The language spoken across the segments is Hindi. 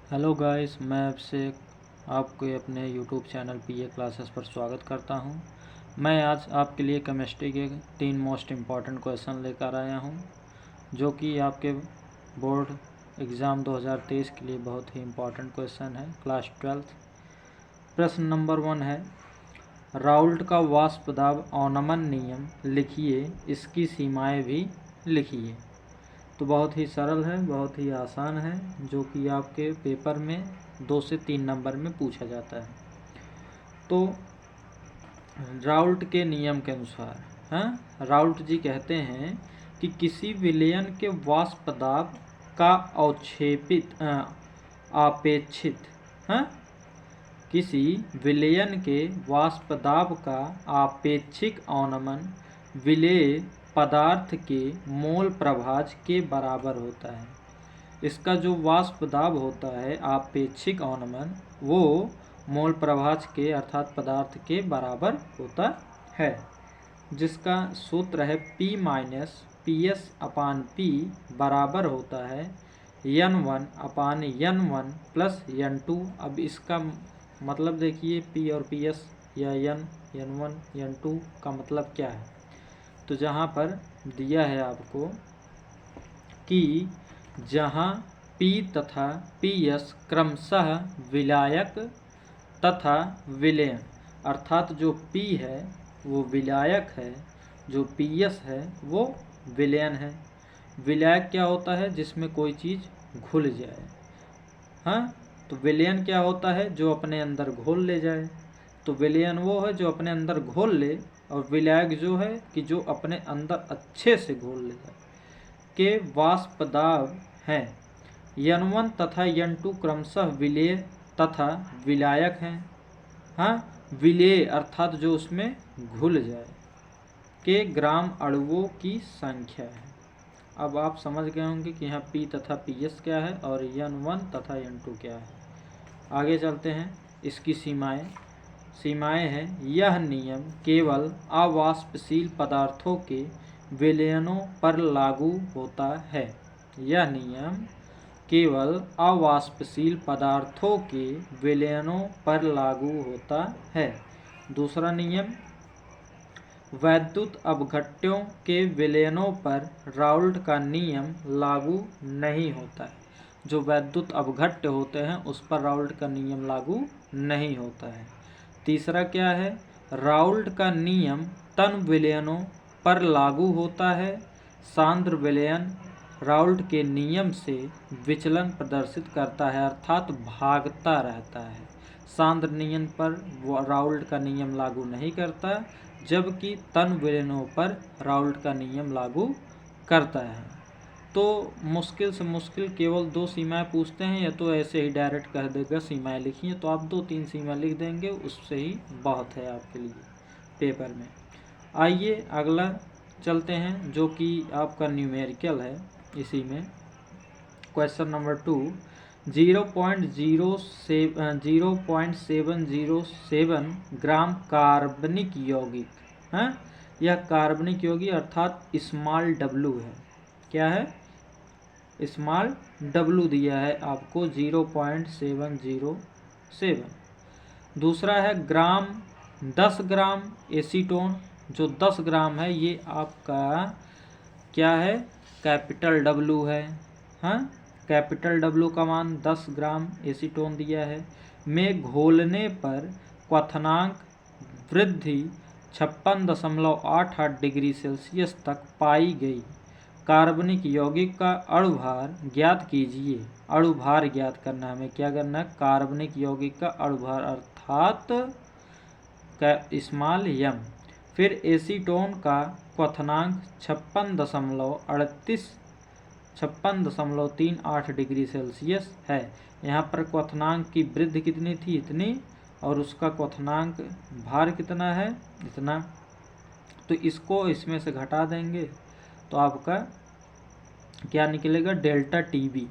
हेलो गाइस, मैं आपसे आपके अपने यूट्यूब चैनल पीए क्लासेस पर स्वागत करता हूं। मैं आज आपके लिए केमिस्ट्री के 3 मोस्ट इम्पॉर्टेंट क्वेश्चन लेकर आया हूं, जो कि आपके बोर्ड एग्ज़ाम 2023 के लिए बहुत ही इम्पॉर्टेंट क्वेश्चन है। क्लास 12। प्रश्न नंबर 1 है, राउल्ट का वाष्प दाब अवनमन नियम लिखिए, इसकी सीमाएं भी लिखिए। तो बहुत ही सरल है, बहुत ही आसान है, जो कि आपके पेपर में 2 से 3 नंबर में पूछा जाता है। तो राउल्ट के नियम के अनुसार राउल्ट जी कहते हैं कि किसी विलयन के वाष्प दाब का आपेक्षित किसी विलयन के वाष्प दाब का आपेक्षिक अवनमन विलेय पदार्थ के मोल प्रभाज के बराबर होता है। इसका जो वाष्प दाब होता है आपेक्षिक अवनमन, वो मोल प्रभाज के अर्थात पदार्थ के बराबर होता है, जिसका सूत्र है P माइनस PS/P बराबर होता है N1/N1 प्लस N2। अब इसका मतलब देखिए, P और PS या N1 N2 का मतलब क्या है। तो जहाँ पर दिया है आपको कि जहाँ P तथा PS क्रमशः विलायक तथा विलयन, अर्थात जो P है वो विलायक है, जो PS है वो विलयन है। विलायक क्या होता है? जिसमें कोई चीज़ घुल जाए। तो विलयन क्या होता है? जो अपने अंदर घोल ले जाए। तो विलयन वो है जो अपने अंदर घोल ले, और विलायक जो है कि जो अपने अंदर अच्छे से घोल ले जाए। के वाष्प दाब हैं N1 तथा N2 क्रमशः विलेय तथा विलायक हैं। विलेय अर्थात जो उसमें घुल जाए, के ग्राम अणुओं की संख्या है। अब आप समझ गए होंगे कि यहाँ P तथा PS क्या है और N1 तथा N2 क्या है। आगे चलते हैं। इसकी सीमाएं हैं, यह नियम केवल अवाष्पशील पदार्थों के विलयनों पर लागू होता है। यह नियम केवल अवाष्पशील पदार्थों के विलयनों पर लागू होता है। दूसरा नियम, वैद्युत अपघट्यों के विलयनों पर राउल्ट का नियम लागू नहीं होता है। जो वैद्युत अपघट्य होते हैं उस पर राउल्ट का नियम लागू नहीं होता है। तीसरा क्या है? राउल्ट का नियम तन विलयनों पर लागू होता है। सांद्र विलयन राउल्ट के नियम से विचलन प्रदर्शित करता है, अर्थात भागता रहता है। सांद्र नियन पर राउल्ट का नियम लागू नहीं करता, जबकि तन विलयनों पर राउल्ट का नियम लागू करता है। तो मुश्किल से मुश्किल केवल 2 सीमाएं पूछते हैं, या तो ऐसे ही डायरेक्ट कह देगा सीमाएं लिखिए, तो आप 2-3 सीमाएं लिख देंगे, उससे ही बहुत है आपके लिए पेपर में। आइए अगला चलते हैं, जो कि आपका न्यूमेरिकल है। इसी में क्वेश्चन नंबर 2, 0.707 ग्राम कार्बनिक यौगिक यह कार्बनिक यौगिक अर्थात स्मॉल w है। क्या है? स्मॉल w दिया है आपको 0.707। दूसरा है 10 ग्राम एसीटोन, जो 10 ग्राम है ये आपका क्या है? कैपिटल W है। कैपिटल W का मान 10 ग्राम एसीटोन दिया है। में घोलने पर क्वथनांक वृद्धि 56.88 डिग्री सेल्सियस तक पाई गई। कार्बनिक यौगिक का अणुभार ज्ञात कीजिए। अणुभार ज्ञात करना है, हमें क्या करना है? कार्बनिक यौगिक का अणुभार अर्थात स्मॉल m। फिर एसीटोन का क्वथनांक 56.38 डिग्री सेल्सियस है। यहाँ पर क्वथनांक की वृद्धि कितनी थी? इतनी, और उसका क्वथनांक भार कितना है? इतना। तो इसको इसमें से घटा देंगे तो आपका क्या निकलेगा? डेल्टा TB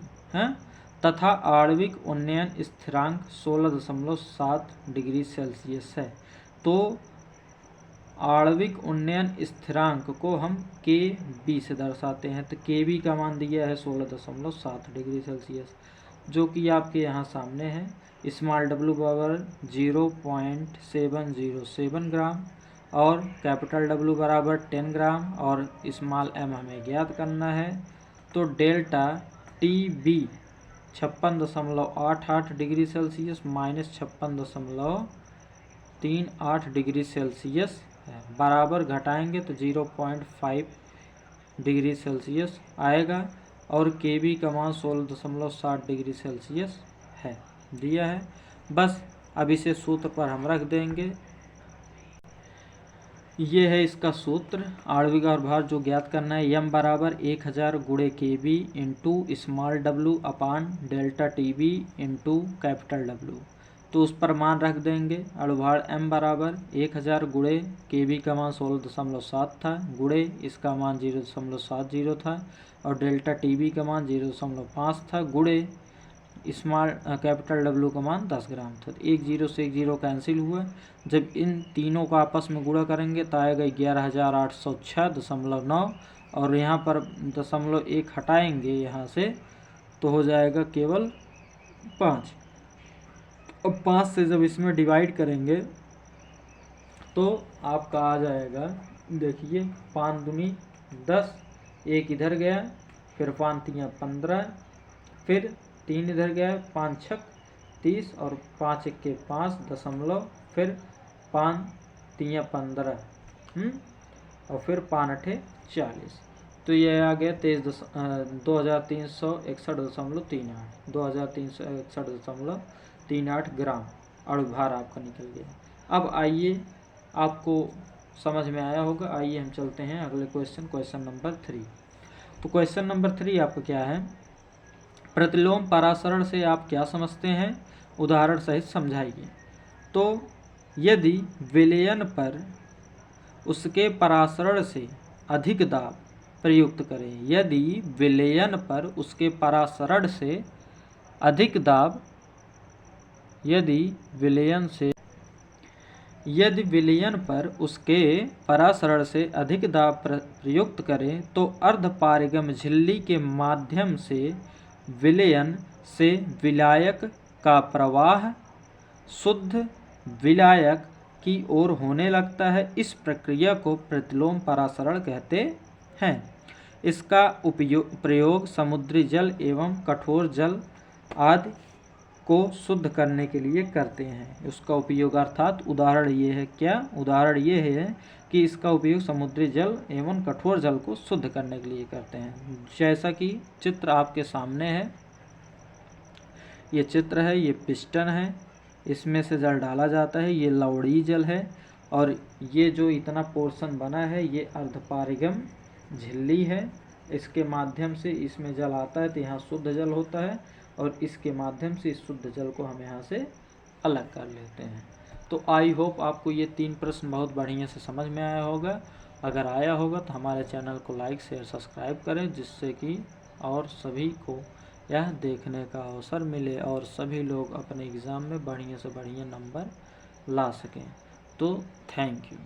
तथा आणविक उन्नयन स्थिरांक 16.7 डिग्री सेल्सियस है। तो आणविक उन्नयन स्थिरांक को हम KB से दर्शाते हैं। तो KB का मान दिया है 16.7 डिग्री सेल्सियस। जो कि आपके यहाँ सामने है। स्मॉल w बराबर 0.707 ग्राम और कैपिटल W बराबर 10 ग्राम और स्मॉल m हमें ज्ञात करना है। तो delta TB 56.88 degree Celsius minus 56.38 degree Celsius है। बराबर घटाएंगे तो 0.5 डिग्री सेल्सियस आएगा और KB का मान 16.60 डिग्री सेल्सियस है, दिया है। बस अब इसे सूत्र पर हम रख देंगे। ये है इसका सूत्र। आणविक भार जो ज्ञात करना है, m बराबर 1000 गुणे KB इंटू स्मॉल w अपान delta TB into capital W। तो उस पर मान रख देंगे। अणुभार m बराबर 1000 गुणे KB का मान 16.7 था, गुणे इसका मान 0.70 था और डेल्टा TB का मान 0.5 था, गुणे स्मॉल कैपिटल W का मान 10 ग्राम था। तो एक जीरो से एक जीरो कैंसिल हुआ। जब इन तीनों को आपस में गुणा करेंगे तो आएगा 11,806.9 और यहाँ पर 0.1 हटाएंगे यहाँ से तो हो जाएगा केवल 5। अब 5 से जब इसमें डिवाइड करेंगे तो आपका आ जाएगा, देखिए 5 दूनी 10, एक इधर गया, फिर 5 तियाँ 15, फिर 3 इधर गया, 5 छक 30 और 5 इक्के 5 दशमलव, फिर 5 तियाँ 15 और फिर 5 अठे 40। तो ये आ गया 2361.38 ग्राम अणुभार आपका निकल गया। अब आइए, आपको समझ में आया होगा। आइए हम चलते हैं अगले क्वेश्चन नंबर 3। तो क्वेश्चन नंबर 3 आपका क्या है, प्रतिलोम परासरण से आप क्या समझते हैं, उदाहरण सहित समझाइए। तो यदि विलयन पर उसके परासरण से अधिक दाब प्रयुक्त करें, यदि विलयन पर उसके परासरण से अधिक दाब, यदि विलयन पर उसके परासरण से अधिक दाब प्रयुक्त करें तो अर्धपारगम झिल्ली के माध्यम से विलयन से विलायक का प्रवाह शुद्ध विलायक की ओर होने लगता है। इस प्रक्रिया को प्रतिलोम परासरण कहते हैं। इसका प्रयोग समुद्री जल एवं कठोर जल आदि को शुद्ध करने के लिए करते हैं। उसका उपयोग अर्थात उदाहरण ये है, क्या उदाहरण ये है कि इसका उपयोग समुद्री जल एवं कठोर जल को शुद्ध करने के लिए करते हैं। जैसा कि चित्र आपके सामने है, ये चित्र है, ये पिस्टन है, इसमें से जल डाला जाता है, ये लवड़ी जल है और ये जो इतना पोर्शन बना है ये अर्धपारगम झिल्ली है। इसके माध्यम से इसमें जल आता है तो यहाँ शुद्ध जल होता है और इसके माध्यम से इस शुद्ध जल को हम यहाँ से अलग कर लेते हैं। तो आई होप आपको ये 3 प्रश्न बहुत बढ़िया से समझ में आया होगा। अगर आया होगा तो हमारे चैनल को लाइक शेयर सब्सक्राइब करें, जिससे कि और सभी को यह देखने का अवसर मिले और सभी लोग अपने एग्ज़ाम में बढ़िया से बढ़िया नंबर ला सकें। तो थैंक यू।